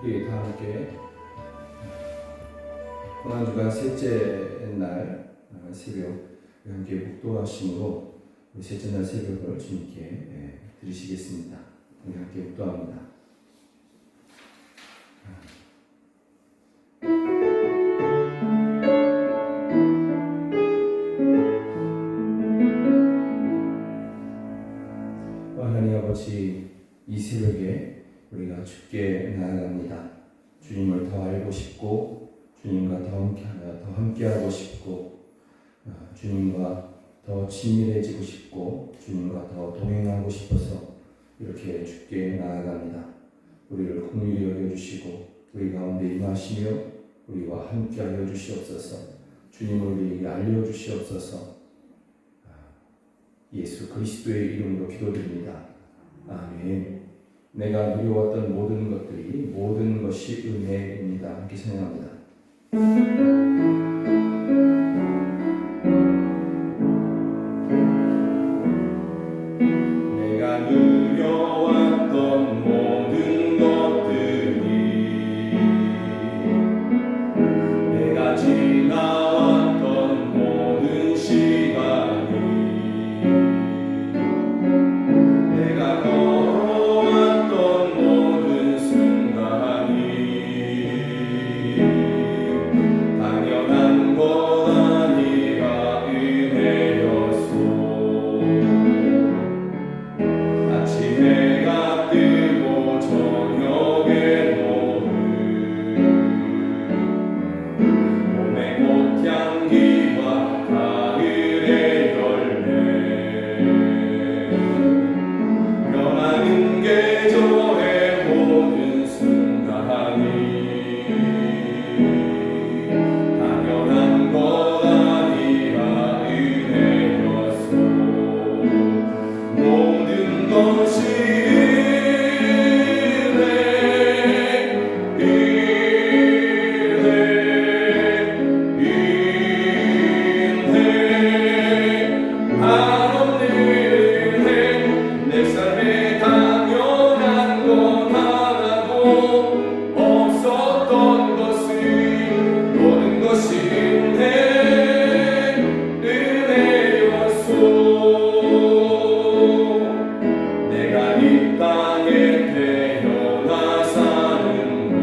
우리 다 함께 고난주간 셋째 날 새벽 함께 묵도하심으로 셋째 날 새벽을 주님께 드리시겠습니다. 우리 함께 묵도합니다. 하나님 아버지, 이 새벽에 우리가 주께 나아갑니다. 주님을 더 알고 싶고 주님과 더 함께하고 싶고 주님과 더 친밀해지고 싶고 주님과 더 동행하고 싶어서 이렇게 주께 나아갑니다. 우리를 긍휼히 여겨주시고 우리 가운데 임하시며 우리와 함께하여 주시옵소서. 주님을 우리에게 알려주시옵소서. 예수 그리스도의 이름으로 기도드립니다. 아멘. 내가 누려왔던 모든 것이 은혜입니다. 함께 찬양합니다. 내가 누려왔던 모든 것들이 내가 지나왔던 모든 시간이 내가 걸어왔던 모든 순간이 당연한 것 아니라 은혜였소. 아침에 해가 뜨고 저녁에 노을 몸의 꽃향기와 가을의 열매 변하는 계절의 모든 순간이 당연한 것 아니라 은혜였소. 모든 것이 내가 이 땅에 태어나 사는 것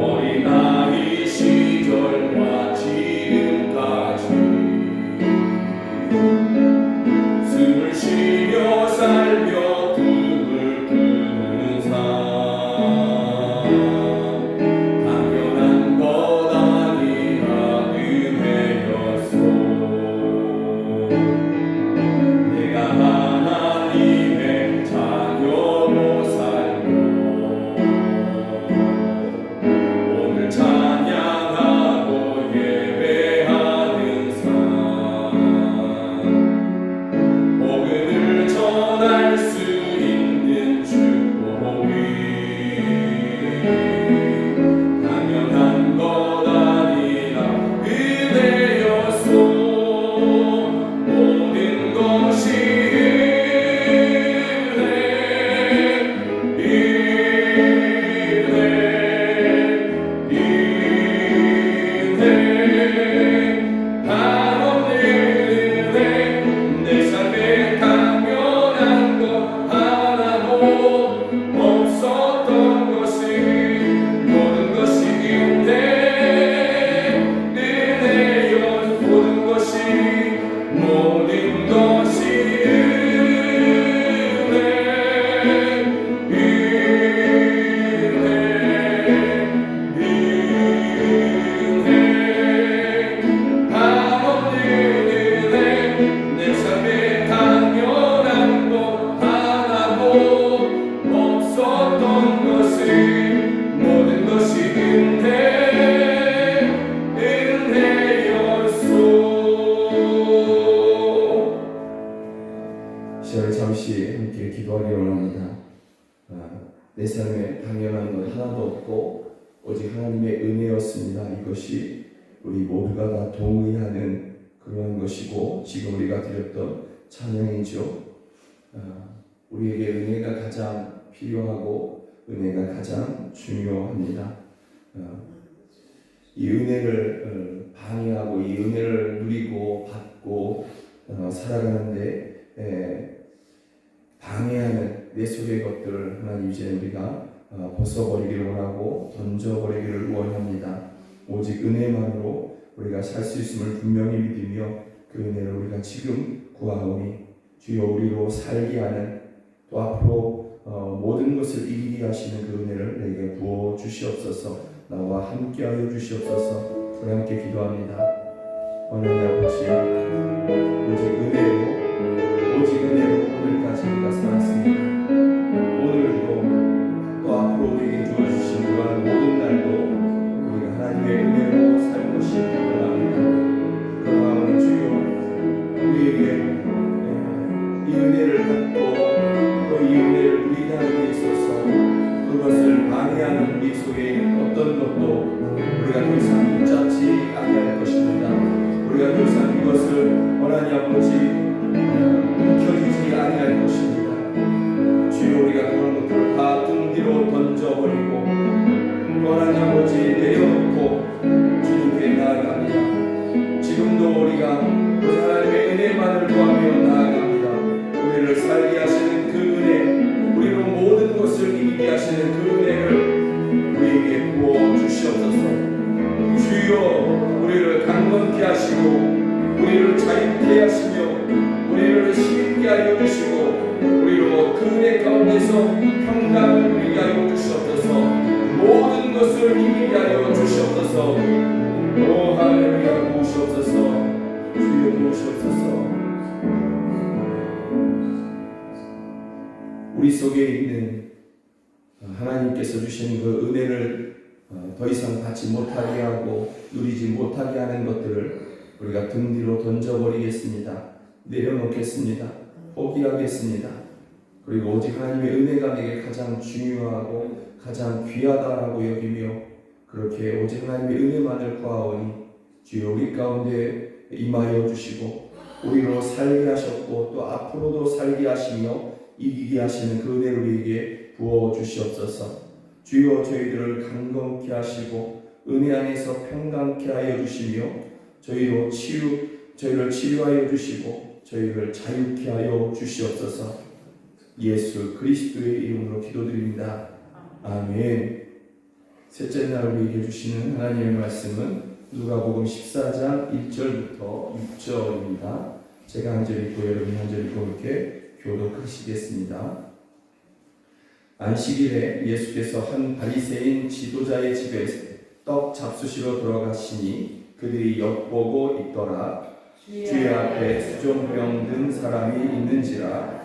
어린아이 시절과 지금까지 숨을 쉬며 살며 꿈을 꾸는 삶 당연한 것 아니라 은혜였소. 내가 하나님의 자녀로 살며 오늘 찬양하고 예배하는 삶 복음을 전할 수 있는 축복이 당연한 것 아니라 은혜였소. 모든 것이 내 삶에 당연한 것 하나도 없었던 것이 모든 것이 은혜여. 모든 것이 내 삶에 당연한 것 하나도 없었던 것이 모든 것이 은혜였소. 시절 잠시 함께 기도하기 원합니다. 내 삶에 당연한 것 하나도 없고 오직 하나님의 은혜였습니다. 이것이 우리 모두가 다 동의하는 그러한 것이고 지금 우리가 드렸던 찬양이죠. 우리에게 은혜가 가장 필요하고 은혜가 가장 중요합니다. 이 은혜를 방해하고 이 은혜를 누리고 받고 살아가는데 방해하는 내 속의 것들을 하나님 이제 우리가 벗어버리기를 원하고 던져버리기를 원합니다. 오직 은혜만으로 우리가 살 수 있음을 분명히 믿으며 그 은혜를 우리가 지금 구하오니 주여 우리로 살게 하는 또 앞으로 모든 것을 이기게 하시는 그 은혜를 내게 부어 주시옵소서. 나와 함께하여 주시옵소서. 우리 함께 기도합니다. 하나님 아버지, 오직 은혜로 오늘까지 우리가 살았습니다. 오늘도 또 앞으로 우리에게 주어주신 그러한 모든 날도 우리가 하나님의 은혜로 살 것이 원합니다. 그러나 주여 우리에게 이 은혜를 받고 또 이 은혜를 누리게 하는 데 있어서 그것을 방해하는 우리 속에 어떤 것도 우리가 더 이상 붙잡지 아니할 것입니다. 우리가 더 이상 이것을 하나님 아버지 움켜쥐지 아니할 것입니다. 주여 우리가 그런 것들을 다 등 뒤로 던져버리고 또 하나님 아버지 내려놓고 주님께 나아갑니다. 지금도 우리가 하나님의 은혜만을 구하며 나아갑니다. 우리를 살게 하시는 그 은혜, 우리로 모든 것을 이기게 하시는 그 은혜를 우리에게 부어 주시옵소서. 주여 우리를 강건케 하시고 우리를 자유케 하시며 우리를 힘있게 하여 주시고 우리로 그 은혜 가운데서 평강을 누리게 하여 주시옵소서. 모든 것을 이기게 하여 주시옵소서. 오 할렐루야. 도우시옵소서. 주여 도우시옵소서. 우리 속에 있는 하나님께서 주신 그 은혜를 더 이상 받지 못하게 하고 누리지 못하게 하는 것들을 우리가 등 뒤로 던져버리겠습니다. 내려놓겠습니다. 포기하겠습니다. 그리고 오직 하나님의 은혜가 내게 가장 중요하고 가장 귀하다라고 여기며 그렇게 오직 하나님의 은혜만을 구하오니 주여 우리 가운데 임하여 주시고 우리로 살게 하셨고 또 앞으로도 살게 하시며 이기게 하시는 그 은혜를 우리에게 부어 주시옵소서. 주여 저희들을 강건케 하시고 은혜 안에서 평강케 하여 주시며 저희를 치유하여 주시고 저희를 자유케 하여 주시옵소서. 예수 그리스도의 이름으로 기도드립니다. 아멘. 셋째 날 우리에게 주시는 하나님의 말씀은 누가복음 14장 1절부터 6절입니다. 제가 한 절 읽고 여러분이 한 절 읽고 이렇게 교독하시겠습니다. 안식일에 예수께서 한 바리새인 지도자의 집에 떡 잡수시러 들어가시니 그들이 엿보고 있더라. 주의 앞에 수종병 든 사람이 있는지라.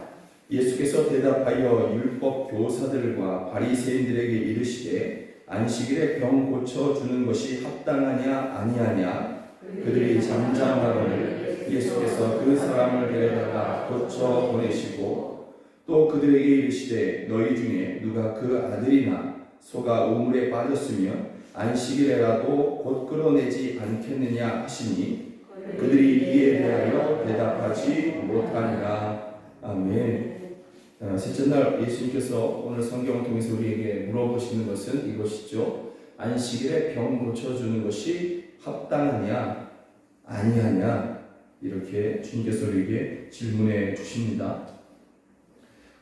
예수께서 대답하여 율법 교사들과 바리새인들에게 이르시되 안식일에 병 고쳐 주는 것이 합당하냐 아니하냐. 그들이 잠잠하거늘 예수께서 그 사람을 데려다가 고쳐 보내시고 또 그들에게 이르시되 너희 중에 누가 그 아들이나 소가 우물에 빠졌으면 안식일에라도 곧 끌어내지 않겠느냐 하시니 그들이 이에 대하여 대답하지 못하니라. 아멘. 셋째 날 예수님께서 오늘 성경을 통해서 우리에게 물어보시는 것은 이것이죠. 안식일에 병 고쳐주는 것이 합당하냐 아니하냐 이렇게 주님께서 우리에게 질문해 주십니다.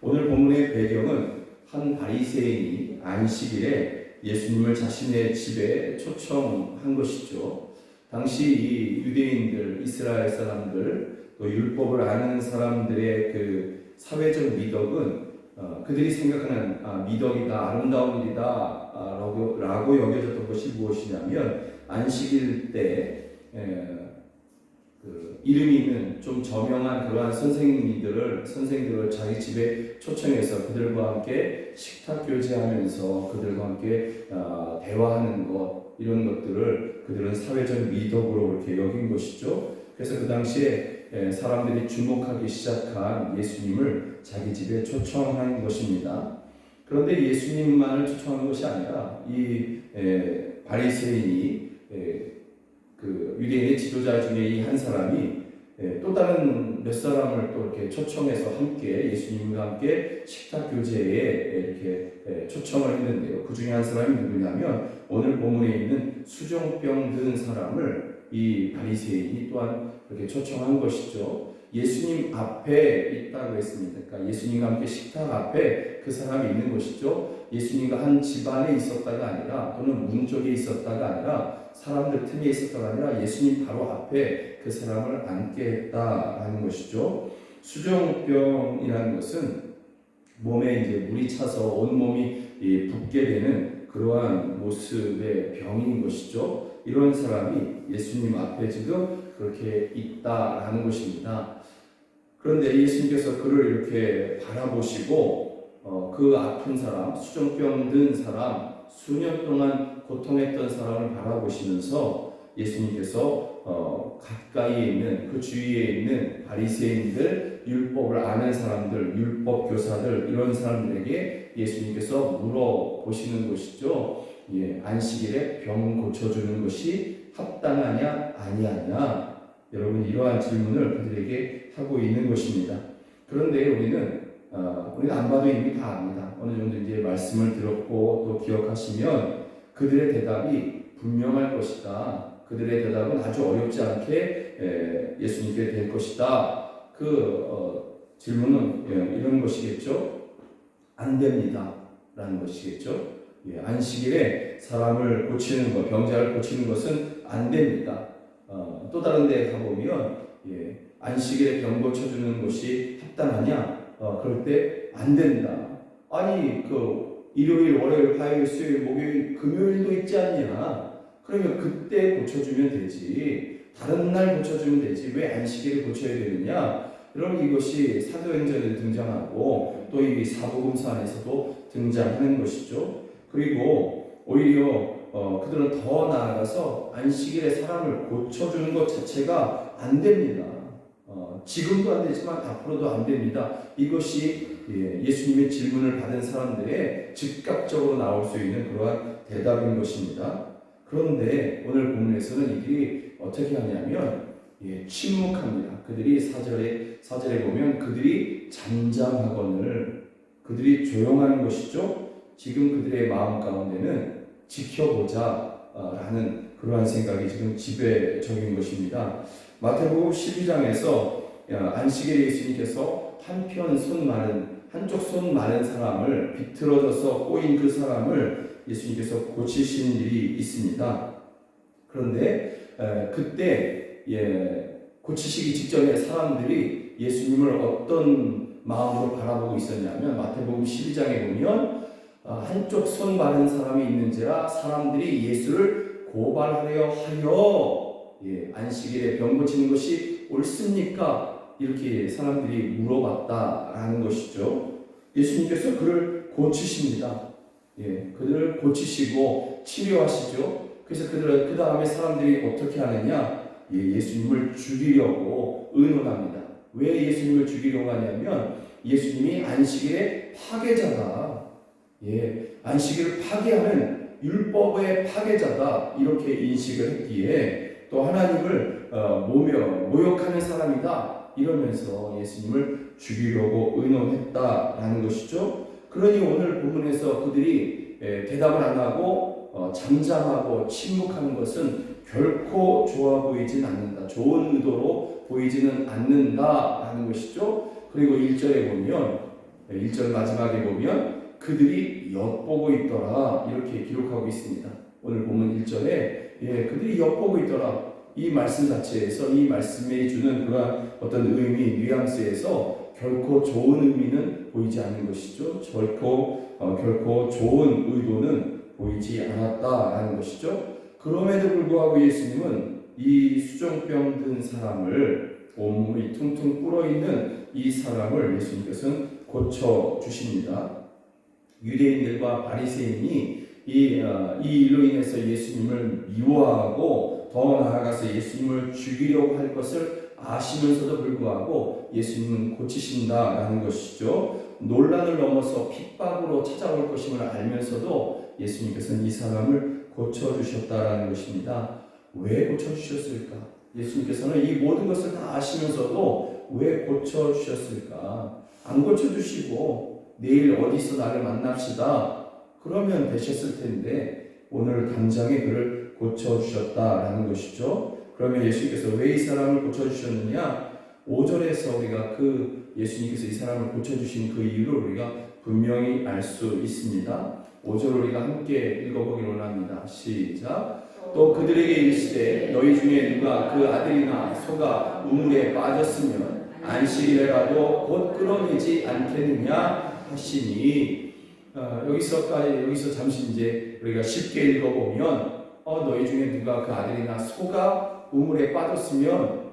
오늘 본문의 배경은 한 바리새인이 안식일에 예수님을 자신의 집에 초청한 것이죠. 당시 이 유대인들, 이스라엘 사람들, 또 율법을 아는 사람들의 그 사회적 미덕은 그들이 생각하는 미덕이다, 아름다운 일이다 라고 여겨졌던 것이 무엇이냐면 안식일 때 그 이름이 있는 좀 저명한 그러한 선생들을 자기 집에 초청해서 그들과 함께 식탁 교제하면서 그들과 함께 대화하는 것 이런 것들을 그들은 사회적 미덕으로 이렇게 여긴 것이죠. 그래서 그 당시에 사람들이 주목하기 시작한 예수님을 자기 집에 초청한 것입니다. 그런데 예수님만을 초청한 것이 아니라 이 바리새인이 그 유대인의 지도자 중에 이 한 사람이 또 다른 몇 사람을 또 이렇게 초청해서 함께 예수님과 함께 식탁 교제에 이렇게 초청을 했는데요. 그 중에 한 사람이 누구냐면 오늘 본문에 있는 수종병 든 사람을 이 바리새인이 또한 이렇게 초청한 것이죠. 예수님 앞에 있다고 했습니다. 그러니까 예수님과 함께 식탁 앞에 그 사람이 있는 것이죠. 예수님과 한 집안에 있었다가 아니라 또는 문 쪽에 있었다가 아니라 사람들 틈에 있었다가 아니라 예수님 바로 앞에 그 사람을 앉게 했다라는 것이죠. 수종병이라는 것은 몸에 이제 물이 차서 온 몸이 붓게 되는 그러한 모습의 병인 것이죠. 이런 사람이 예수님 앞에 지금 그렇게 있다라는 것입니다. 그런데 예수님께서 그를 이렇게 바라보시고 그 아픈 사람, 수종병 든 사람, 수년 동안 고통했던 사람을 바라보시면서 예수님께서 가까이에 있는 그 주위에 있는 바리새인들, 율법을 아는 사람들, 율법 교사들 이런 사람들에게 예수님께서 물어보시는 것이죠. 안식일에 병 고쳐주는 것이 합당하냐 아니하냐. 여러분 이러한 질문을 그들에게 하고 있는 것입니다. 그런데 우리는 안 봐도 이미 다 압니다. 어느 정도 이제 말씀을 들었고 또 기억하시면 그들의 대답이 분명할 것이다. 그들의 대답은 아주 어렵지 않게 예수님께 될 것이다. 질문은 이런 것이겠죠. 안 됩니다. 라는 것이겠죠. 안식일에 사람을 고치는 것, 병자를 고치는 것은 안 됩니다. 또 다른 데 가보면 안식일에 병 고쳐주는 것이 합당하냐? 그럴 때 안 된다. 아니 일요일, 월요일, 화요일, 수요일, 목요일, 금요일도 있지 않냐? 그러면 그때 고쳐주면 되지. 다른 날 고쳐주면 되지. 왜 안식일에 고쳐야 되느냐? 여러분 이것이 사도행전에 등장하고 또 이 사복음서 안에서도 등장하는 것이죠. 그리고 오히려 그들은 더 나아가서 안식일에 사람을 고쳐주는 것 자체가 안 됩니다. 지금도 안 되지만 앞으로도 안 됩니다. 이것이 예수님의 질문을 받은 사람들의 즉각적으로 나올 수 있는 그러한 대답인 것입니다. 그런데 오늘 본문에서는 이들이 어떻게 하냐면 침묵합니다. 그들이 사절에 보면 그들이 잠잠하거늘 그들이 조용하는 것이죠. 지금 그들의 마음 가운데는 지켜보자 라는 그러한 생각이 지금 지배적인 것입니다. 마태복음 12장에서 안식일에 예수님께서 한쪽 손 마른 사람을 비틀어져서 꼬인 그 사람을 예수님께서 고치신 일이 있습니다. 그런데 그때 고치시기 직전에 사람들이 예수님을 어떤 마음으로 바라보고 있었냐면 마태복음 12장에 보면 한쪽 손 마른 사람이 있는지라 사람들이 예수를 고발하려 하여 안식일에 병 고치는 것이 옳습니까? 이렇게 사람들이 물어봤다라는 것이죠. 예수님께서 그를 고치십니다. 그들을 고치시고 치료하시죠. 그래서 그 다음에 사람들이 어떻게 하느냐? 예수님을 죽이려고 의논합니다. 왜 예수님을 죽이려고 하냐면 예수님이 안식일의 파괴자다. 안식일을 파괴하는 율법의 파괴자다. 이렇게 인식을 했기에 또 하나님을 모욕하는 사람이다. 이러면서 예수님을 죽이려고 의논했다라는 것이죠. 그러니 오늘 본문에서 그들이 대답을 안 하고 잠잠하고 침묵하는 것은 결코 좋아 보이진 않는다. 좋은 의도로 보이지는 않는다라는 것이죠. 그리고 1절에 보면 1절 마지막에 보면 그들이 엿보고 있더라 이렇게 기록하고 있습니다. 오늘 본문 1절에 그들이 엿보고 있더라. 이 말씀 자체에서 이 말씀에 주는 그런 어떤 의미, 뉘앙스에서 결코 좋은 의미는 보이지 않는 것이죠. 결코 좋은 의도는 보이지 않았다라는 것이죠. 그럼에도 불구하고 예수님은 이 수종병 든 사람을 온몸이 퉁퉁 불어있는 이 사람을 예수님께서는 고쳐주십니다. 유대인들과 바리새인이 이 일로 인해서 예수님을 미워하고 더 나아가서 예수님을 죽이려고 할 것을 아시면서도 불구하고 예수님은 고치신다라는 것이죠. 논란을 넘어서 핍박으로 찾아올 것임을 알면서도 예수님께서는 이 사람을 고쳐주셨다라는 것입니다. 왜 고쳐주셨을까? 예수님께서는 이 모든 것을 다 아시면서도 왜 고쳐주셨을까? 안 고쳐주시고 내일 어디서 나를 만납시다. 그러면 되셨을 텐데 오늘 당장에 그를 고쳐주셨다라는 것이죠. 그러면 예수님께서 왜 이 사람을 고쳐주셨느냐? 5절에서 우리가 그 예수님께서 이 사람을 고쳐주신 그 이유를 우리가 분명히 알 수 있습니다. 5절 우리가 함께 읽어보기를 원합니다. 시작. 또 그들에게 이르시되 너희 중에 누가 그 아들이나 소가 우물에 빠졌으면 안식일에라도 곧 끌어내지 않겠느냐 하시니, 여기서 잠시 이제 우리가 쉽게 읽어보면 너희 중에 누가 그 아들이나 소가 우물에 빠졌으면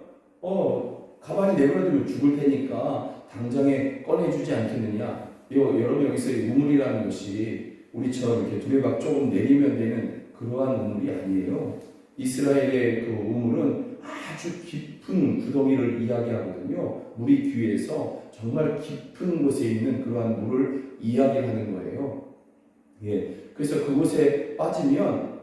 가만히 내버려두면 죽을 테니까 당장에 꺼내주지 않겠느냐. 여러분, 여기서 우물이라는 것이 우리처럼 이렇게 두레박 조금 내리면 되는 그러한 우물이 아니에요. 이스라엘의 그 우물은 아주 깊은 구덩이를 이야기하거든요. 물이 귀에서 정말 깊은 곳에 있는 그러한 물을 이야기하는 거예요. 그래서 그곳에 빠지면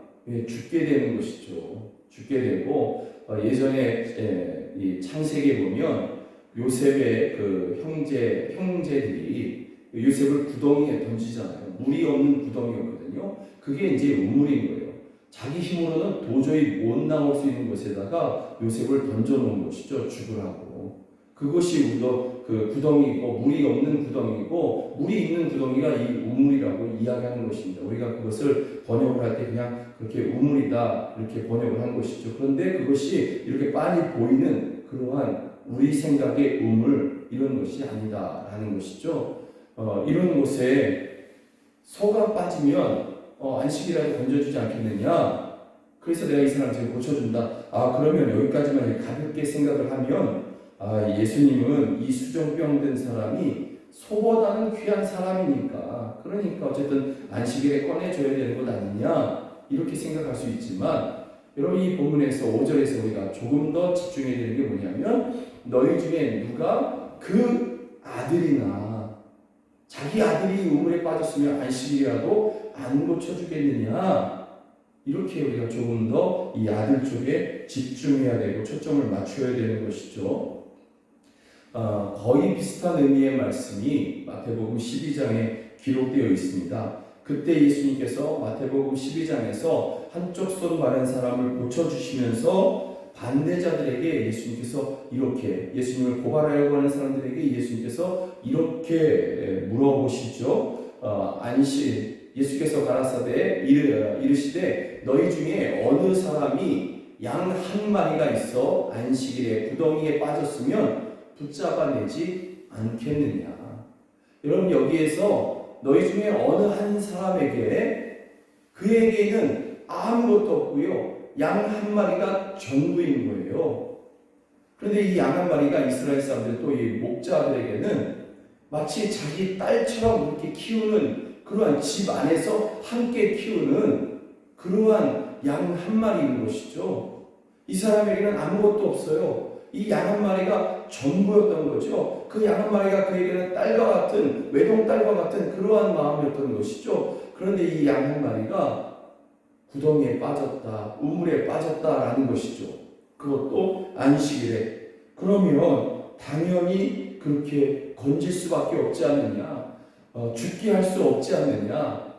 죽게 되는 것이죠. 죽게 되고, 예전에 이 창세기에 보면 요셉의 그 형제들이 요셉을 구덩이에 던지잖아요. 물이 없는 구덩이였거든요. 그게 이제 우물인 거예요. 자기 힘으로는 도저히 못 나올 수 있는 곳에다가 요셉을 던져놓은 것이죠. 죽으라고. 그것이 그 구덩이고, 물이 없는 구덩이고, 물이 있는 구덩이가 이 우물이라고 이야기하는 것입니다. 우리가 그것을 번역을 할 때 그냥 그렇게 우물이다 이렇게 번역을 한 것이죠. 그런데 그것이 이렇게 빤히 보이는 그러한 우리 생각의 우물, 이런 것이 아니다라는 것이죠. 이런 곳에 소가 빠지면 안식이라도 던져주지 않겠느냐. 그래서 내가 이 사람 지금 고쳐준다. 그러면 여기까지만 가볍게 생각을 하면 예수님은 이 수종병 든 사람이 소보다는 귀한 사람이니까, 그러니까 어쨌든 안식일에 꺼내줘야 되는 것 아니냐 이렇게 생각할 수 있지만, 여러분 이 본문에서 5절에서 우리가 조금 더 집중해야 되는 게 뭐냐면, 너희 중에 누가 그 아들이나 자기 아들이 우물에 빠졌으면 안식이라도 안 고쳐주겠느냐, 이렇게 우리가 조금 더 이 아들 쪽에 집중해야 되고 초점을 맞춰야 되는 것이죠. 거의 비슷한 의미의 말씀이 마태복음 12장에 기록되어 있습니다. 그때 예수님께서 마태복음 12장에서 한쪽 손 마른 사람을 고쳐주시면서 반대자들에게 예수님께서 이렇게, 예수님을 고발하려고 하는 사람들에게 예수님께서 이렇게 물어보시죠. 예수께서 가라사대 이르시되 너희 중에 어느 사람이 양 한 마리가 있어 안식일에 구덩이에 빠졌으면 붙잡아내지 않겠느냐. 여러분, 여기에서 너희 중에 어느 한 사람에게, 그에게는 아무것도 없고요, 양 한 마리가 전부인 거예요. 그런데 이 양 한 마리가 이스라엘 사람들, 또 이 목자들에게는 마치 자기 딸처럼 이렇게 키우는, 그러한 집 안에서 함께 키우는 그러한 양 한 마리인 것이죠. 이 사람에게는 아무것도 없어요. 이 양 한 마리가 전부였던 거죠. 그 양 한 마리가 그에게는 딸과 같은, 외동딸과 같은 그러한 마음이었던 것이죠. 그런데 이 양 한 마리가 구덩이에 빠졌다, 우물에 빠졌다라는 것이죠. 그것도 안식일에. 그러면 당연히 그렇게 건질 수밖에 없지 않느냐, 죽게 할 수 없지 않느냐.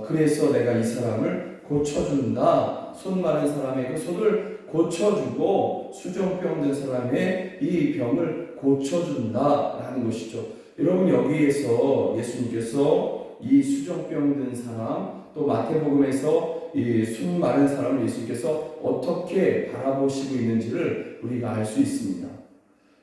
그래서 내가 이 사람을 고쳐준다. 손 마른 사람의 그 손을 고쳐주고 수종병 든 사람의 이 병을 고쳐준다라는 것이죠. 여러분, 여기에서 예수님께서 이 수종병 든 사람, 또 마태복음에서 이 손 마른 사람을 예수님께서 어떻게 바라보시고 있는지를 우리가 알 수 있습니다.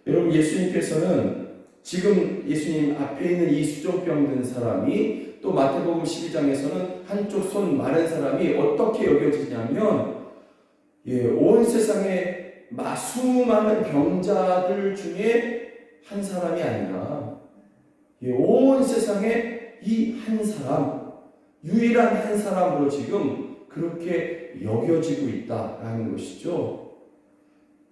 여러분, 예수님께서는 지금 예수님 앞에 있는 이 수종병 든 사람이, 또 마태복음 12장에서는 한쪽 손 마른 사람이 어떻게 여겨지냐면, 온 세상에 수많은 병자들 중에 한 사람이 아니라 온 세상에 이 한 사람, 유일한 한 사람으로 지금 그렇게 여겨지고 있다라는 것이죠.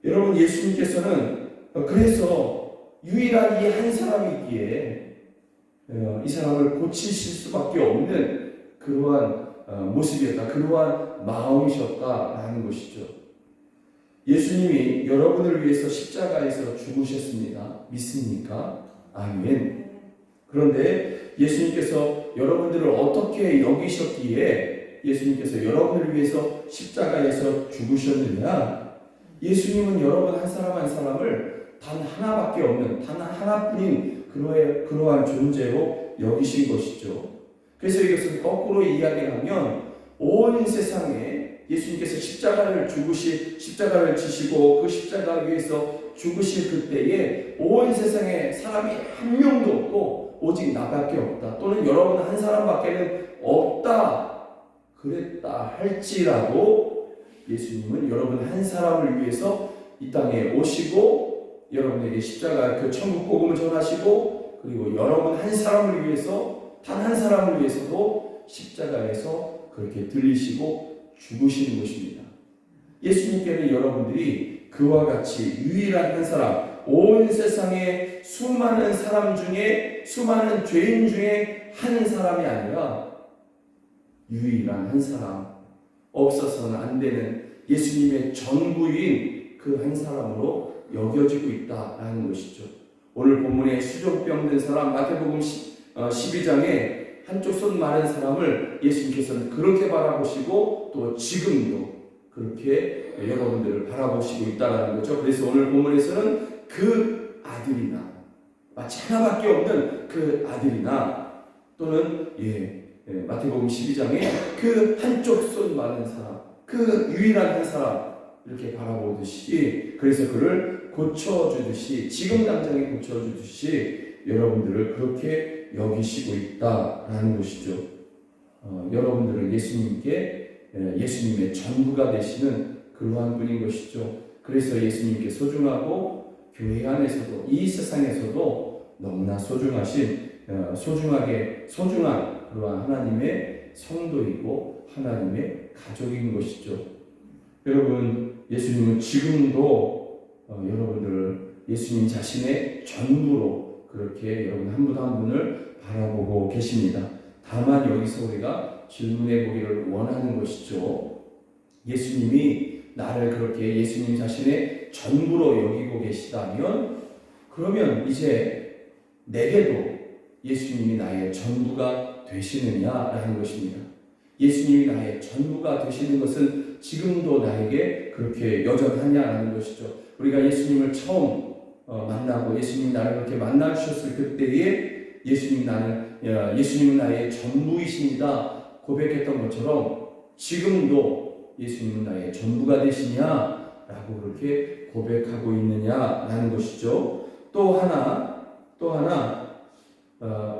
여러분, 예수님께서는 그래서 유일한 이 한 사람이기에 이 사람을 고치실 수밖에 없는 그러한 모습이었다, 그러한 마음이셨다라는 것이죠. 예수님이 여러분을 위해서 십자가에서 죽으셨습니다. 믿습니까? 아멘. 그런데 예수님께서 여러분들을 어떻게 여기셨기에 예수님께서 여러분을 위해서 십자가에서 죽으셨느냐? 예수님은 여러분 한 사람 한 사람을 단 하나밖에 없는, 단 하나뿐인 그러한 존재로 여기신 것이죠. 그래서 이것은 거꾸로 이야기하면 온 세상에 예수님께서 십자가를 지시고 그 십자가 위에서 죽으실 그때에 온 세상에 사람이 한 명도 없고 오직 나밖에 없다, 또는 여러분 한 사람밖에는 없다 그랬다 할지라도 예수님은 여러분 한 사람을 위해서 이 땅에 오시고 여러분에게 십자가 그 천국 복음을 전하시고, 그리고 여러분 한 사람을 위해서, 단 한 사람을 위해서도 십자가에서 그렇게 들리시고 죽으시는 것입니다. 예수님께는 여러분들이 그와 같이 유일한 한 사람, 온 세상의 수많은 사람 중에, 수많은 죄인 중에 한 사람이 아니라 유일한 한 사람, 없어서는 안 되는 예수님의 전부인 그 한 사람으로 여겨지고 있다라는 것이죠. 오늘 본문에 수족병 든 사람, 마태복음 12장에 한쪽 손 마른 사람을 예수님께서는 그렇게 바라보시고 또 지금도 그렇게 여러분들을 바라보시고 있다는 거죠. 그래서 오늘 본문에서는 그 아들이나, 마치 하나밖에 없는 그 아들이나, 또는 마태복음 12장에 그 한쪽 손 마른 사람, 그 유일한 한 사람 이렇게 바라보듯이, 그래서 그를 고쳐주듯이, 지금 당장에 고쳐주듯이 여러분들을 그렇게 여기시고 있다라는 것이죠. 여러분들은 예수님의 전부가 되시는 그러한 분인 것이죠. 그래서 예수님께 소중하고 교회 안에서도 이 세상에서도 너무나 소중한 그러한 하나님의 성도이고 하나님의 가족인 것이죠. 여러분, 예수님은 지금도 여러분들을 예수님 자신의 전부로 그렇게 여러분 한 분 한 분을 바라보고 계십니다. 다만 여기서 우리가 질문해 보기를 원하는 것이죠. 예수님이 나를 그렇게 예수님 자신의 전부로 여기고 계시다면, 그러면 이제 내게도 예수님이 나의 전부가 되시느냐라는 것입니다. 예수님이 나의 전부가 되시는 것은 지금도 나에게 그렇게 여전하냐라는 것이죠. 우리가 예수님을 처음 만나고 예수님이 나를 그렇게 만나주셨을 그때에 예수님은 나의 전부이십니다 고백했던 것처럼 지금도 예수님은 나의 전부가 되시냐라고 그렇게 고백하고 있느냐라는 것이죠. 또 하나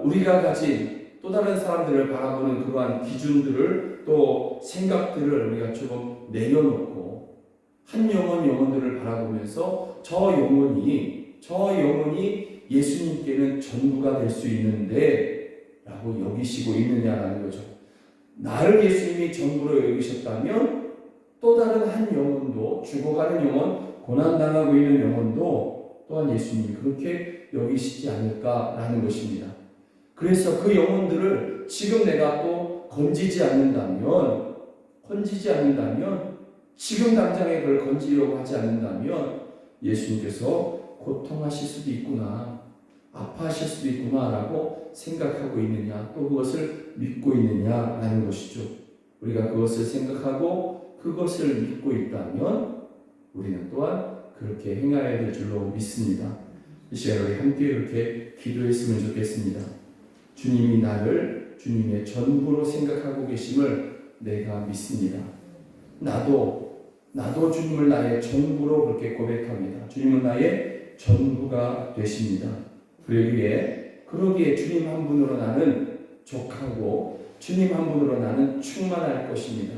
우리가 가진 또 다른 사람들을 바라보는 그러한 기준들을, 또 생각들을 우리가 조금 내려놓고 한 영혼들을 바라보면서 저 영혼이 예수님께는 전부가 될 수 있는데 라고 여기시고 있느냐라는 거죠. 나를 예수님이 전부로 여기셨다면 또 다른 한 영혼도, 죽어가는 영혼, 고난당하고 있는 영혼도 또한 예수님이 그렇게 여기시지 않을까라는 것입니다. 그래서 그 영혼들을 지금 내가 또 건지지 않는다면, 지금 당장에 그걸 건지려고 하지 않는다면 예수님께서 고통하실 수도 있구나, 아파하실 수도 있구나라고 생각하고 있느냐, 또 그것을 믿고 있느냐라는 것이죠. 우리가 그것을 생각하고 그것을 믿고 있다면 우리는 또한 그렇게 행해야 될 줄로 믿습니다. 이 시간에 우리 함께 이렇게 기도했으면 좋겠습니다. 주님이 나를 주님의 전부로 생각하고 계심을 내가 믿습니다. 나도 주님을 나의 전부로 그렇게 고백합니다. 주님은 나의 전부가 되십니다. 그러기에 주님 한 분으로 나는 족하고 주님 한 분으로 나는 충만할 것입니다.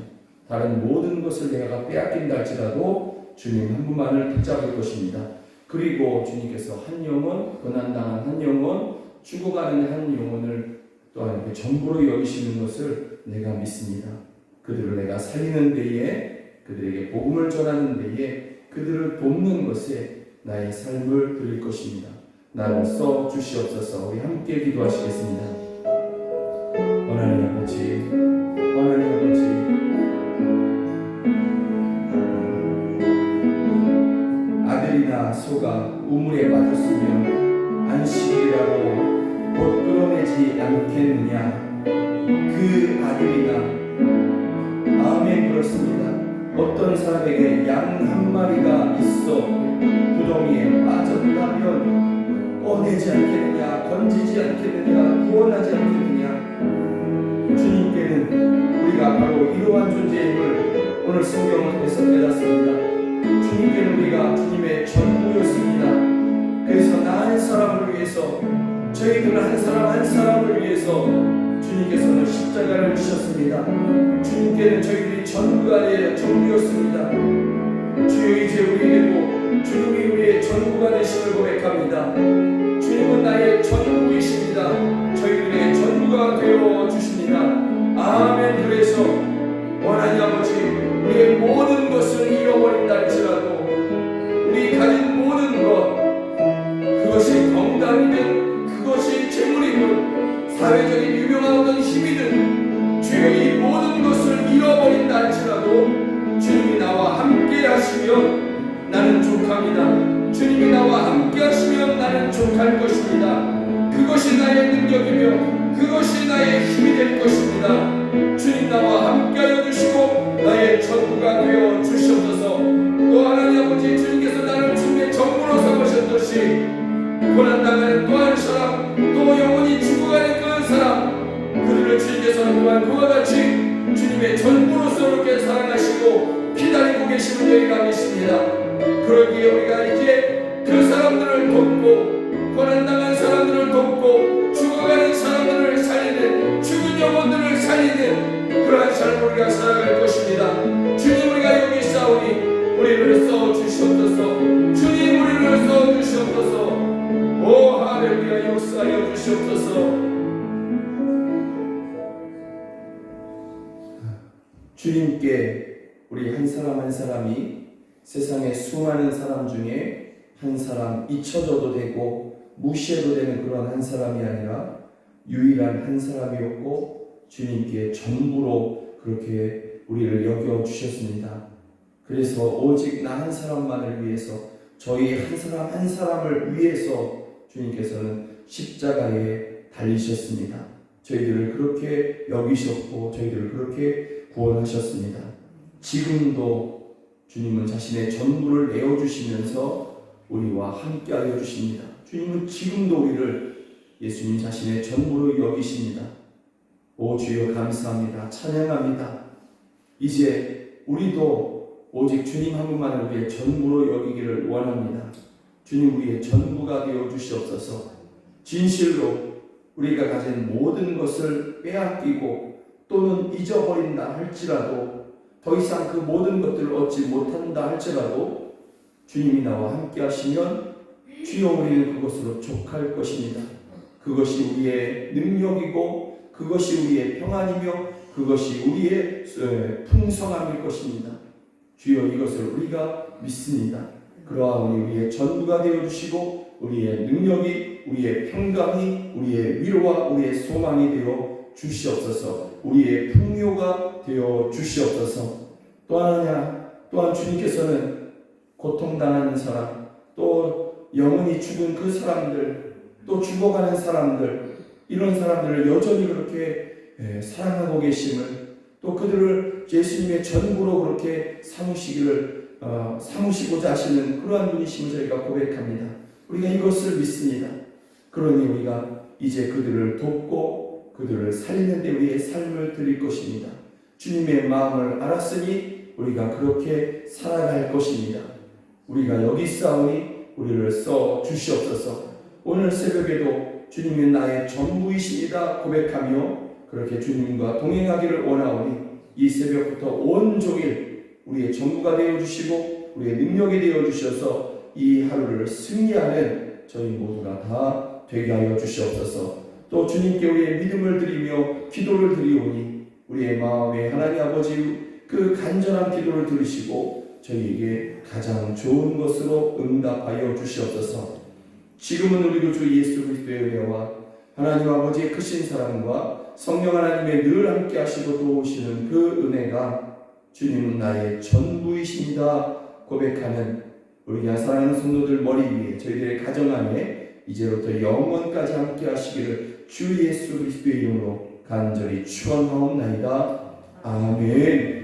다른 모든 것을 내가 빼앗긴다 할지라도 주님 한 분만을 붙잡을 것입니다. 그리고 주님께서 한 영혼, 고난당한 한 영혼, 죽어가는 한 영혼을 또한 전부로 여기시는 것을 내가 믿습니다. 그들을 내가 살리는 데에, 그들에게 복음을 전하는 데에, 그들을 돕는 것에 나의 삶을 드릴 것입니다. 나를 써 주시옵소서. 우리 함께 기도하시겠습니다. 하나님 아버지, 우리가 우물에 빠졌으면 안식이라고 곧 끌어내지 않겠느냐. 그 아들이나 아멘. 그렇습니다. 어떤 사람에게 양 한 마리가 있어 구덩이에 빠졌다면 꺼내지 않겠느냐, 건지지 않겠느냐, 구원하지 않겠느냐. 주님께는 우리가 바로 이러한 존재임을 오늘 성경을 통해서 깨닫습니다. 주님께는 우리가 주님의 전부였습니다. 그래서 나 한 사람을 위해서, 저희들 한 사람 한 사람을 위해서 주님께서는 십자가를 지셨습니다. 주님께는 저희들이 전부가 전부였습니다. 주여, 이제 우리에게도 주님이 우리의 전부가 되심을 고백합니다. 주님은 나의 전부이십니다. 저희들의 전부가 되어 주십니다. 아멘. 그래서 하나님 아버지, 우리의 모든 것을 잃어버린다 할지라도 우리 가진 모든 것, 그것이 건강이든 그것이 재물이든 사회적인 유명한 어떤 힘이든 주여 이 모든 것을 잃어버린다 할지라도 주님이 나와 함께 하시면 나는 족합니다. 주님이 나와 함께 하시면 나는 족할 것입니다. 그것이 나의 능력이며 그것이 나의 힘이 될 것입니다. 주님 나와 함께 하여 주시고 나의 전부가 되어 주시옵소서. 또 하나님 아버지, 주님께서 나를 주님의 전부로 삼으셨듯이 고난당하는 또 한 사람, 또 영원히 죽어가는 그 한 사람, 그들을 주님께서는 또한 그와 같이 주님의 전부로서 이렇게 사랑하시고 기다리고 계시는 저희가 믿습니다. 그러기에 우리가 이제 그 사람들을 돕고, 고난당한 사람들을 돕고, 죽어가는 사람들을 살리는, 죽은 영혼들을 살리는 그러한 삶을 우리가 살아갈 것입니다. 주님, 우리가 여기 있사오니 우리를 써주시옵소서. 주님, 우리를 써주시옵소서. 오 할렐루야, 역사하여 주시옵소서. 주님께 우리 한 사람 한 사람이 세상의 수많은 사람 중에 한 사람 잊혀져도 되고 무시해도 되는 그런 한 사람이 아니라 유일한 한 사람이었고 주님께 전부로 그렇게 우리를 여겨주셨습니다. 그래서 오직 나 한 사람만을 위해서, 저희 한 사람 한 사람을 위해서 주님께서는 십자가에 달리셨습니다. 저희들을 그렇게 여기셨고 저희들을 그렇게 구원하셨습니다. 지금도 주님은 자신의 전부를 내어주시면서 우리와 함께하여 주십니다. 주님은 지금도 우리를 예수님 자신의 전부로 여기십니다. 오 주여, 감사합니다. 찬양합니다. 이제 우리도 오직 주님 한 분만을 우리의 전부로 여기기를 원합니다. 주님, 우리의 전부가 되어 주시옵소서. 진실로 우리가 가진 모든 것을 빼앗기고 또는 잊어버린다 할지라도, 더 이상 그 모든 것들을 얻지 못한다 할지라도 주님이 나와 함께 하시면 주여 우리는 그것으로 족할 것입니다. 그것이 우리의 능력이고 그것이 우리의 평안이며 그것이 우리의 풍성함일 것입니다. 주여, 이것을 우리가 믿습니다. 그러하오니 우리의 전부가 되어주시고 우리의 능력이, 우리의 평강이, 우리의 위로와 우리의 소망이 되어 주시옵소서. 우리의 풍요가 되어 주시옵소서. 또한 주님께서는 고통당하는 사람, 또 영원히 죽은 그 사람들, 또 죽어가는 사람들, 이런 사람들을 여전히 그렇게 사랑하고 계심을, 또 그들을 예수님의 전부로 그렇게 삼으시고자 하시는 그러한 분이심을 저희가 고백합니다. 우리가 이것을 믿습니다. 그러니 우리가 이제 그들을 돕고 그들을 살리는 데 우리의 삶을 드릴 것입니다. 주님의 마음을 알았으니 우리가 그렇게 살아갈 것입니다. 우리가 여기 있사오니 우리를 써 주시옵소서. 오늘 새벽에도 주님은 나의 전부이십니다 고백하며 그렇게 주님과 동행하기를 원하오니 이 새벽부터 온종일 우리의 전부가 되어주시고 우리의 능력이 되어주셔서 이 하루를 승리하는 저희 모두가 다 되게 하여 주시옵소서. 또 주님께 우리의 믿음을 드리며 기도를 드리오니 우리의 마음에 하나님 아버지 그 간절한 기도를 들으시고 저희에게 가장 좋은 것으로 응답하여 주시옵소서. 지금은 우리 주 예수 그리스도의 은혜와 하나님 아버지의 크신 사랑과 성령 하나님의 늘 함께 하시고 도우시는 그 은혜가 주님은 나의 전부이십니다 고백하는 우리 사랑하는 성도들 머리 위에 저희들의 가정 안에 이제부터 영원까지 함께 하시기를 주 예수 그리스도의 이름으로 간절히 축원하옵나이다. 아멘.